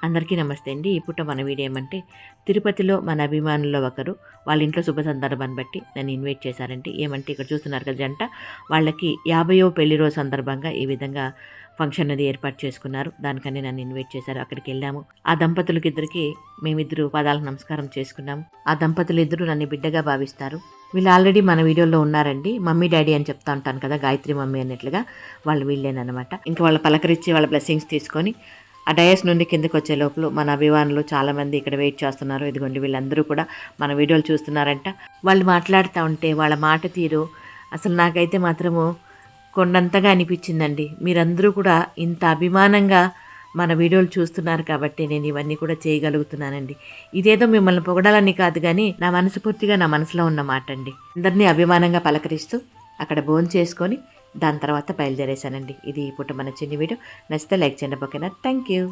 అందరికీ నమస్తే అండి. ఈ పూట మన వీడియో ఏమంటే తిరుపతిలో మన అభిమానుల్లో ఒకరు వాళ్ళ ఇంట్లో శుభ సందర్భాన్ని బట్టి నన్ను ఇన్వైట్ చేశారంటే ఏమంటే ఇక్కడ చూస్తున్నారు కదా జంట వాళ్ళకి 50వ పెళ్లి రోజు సందర్భంగా ఈ విధంగా ఫంక్షన్ అది ఏర్పాటు చేసుకున్నారు. దానికని నన్ను ఇన్వైట్ చేశారు. అక్కడికి వెళ్ళాము. ఆ దంపతులకి ఇద్దరికి మేమిద్దరు పాదాలకు నమస్కారం చేసుకున్నాము. ఆ దంపతులు ఇద్దరు నన్ను బిడ్డగా భావిస్తారు. వీళ్ళు ఆల్రెడీ మన వీడియోలో ఉన్నారండి. మమ్మీ డాడీ అని చెప్తా ఉంటాను కదా, గాయత్రి మమ్మీ అన్నట్లుగా వాళ్ళు వీళ్ళేనమాట. ఇంకా వాళ్ళ పలకరించి వాళ్ళ బ్లెస్సింగ్స్ తీసుకొని ఆ డయాస్ నుండి కిందకి వచ్చే లోపల మన అభిమానులు చాలామంది ఇక్కడ వెయిట్ చేస్తున్నారు. ఇదిగోండి వీళ్ళందరూ కూడా మన వీడియోలు చూస్తున్నారంట. వాళ్ళు మాట్లాడుతూ ఉంటే వాళ్ళ మాట తీరు అసలు నాకైతే మాత్రము కొండంతగా అనిపించిందండి. మీరందరూ కూడా ఇంత అభిమానంగా మన వీడియోలు చూస్తున్నారు కాబట్టి నేను ఇవన్నీ కూడా చేయగలుగుతున్నానండి. ఇదేదో మిమ్మల్ని పొగడాలని కాదు, కానీ నా మనస్ఫూర్తిగా నా మనసులో ఉన్న మాట అండి. అందరినీ అభిమానంగా పలకరిస్తూ అక్కడ భోజనం చేసుకొని దాని తర్వాత బయలుదేరేశానండి. ఇది ఇప్పుడు మన చిన్న వీడియో. నచ్చితే లైక్ చేయండి. ఓకేనా? Thank you.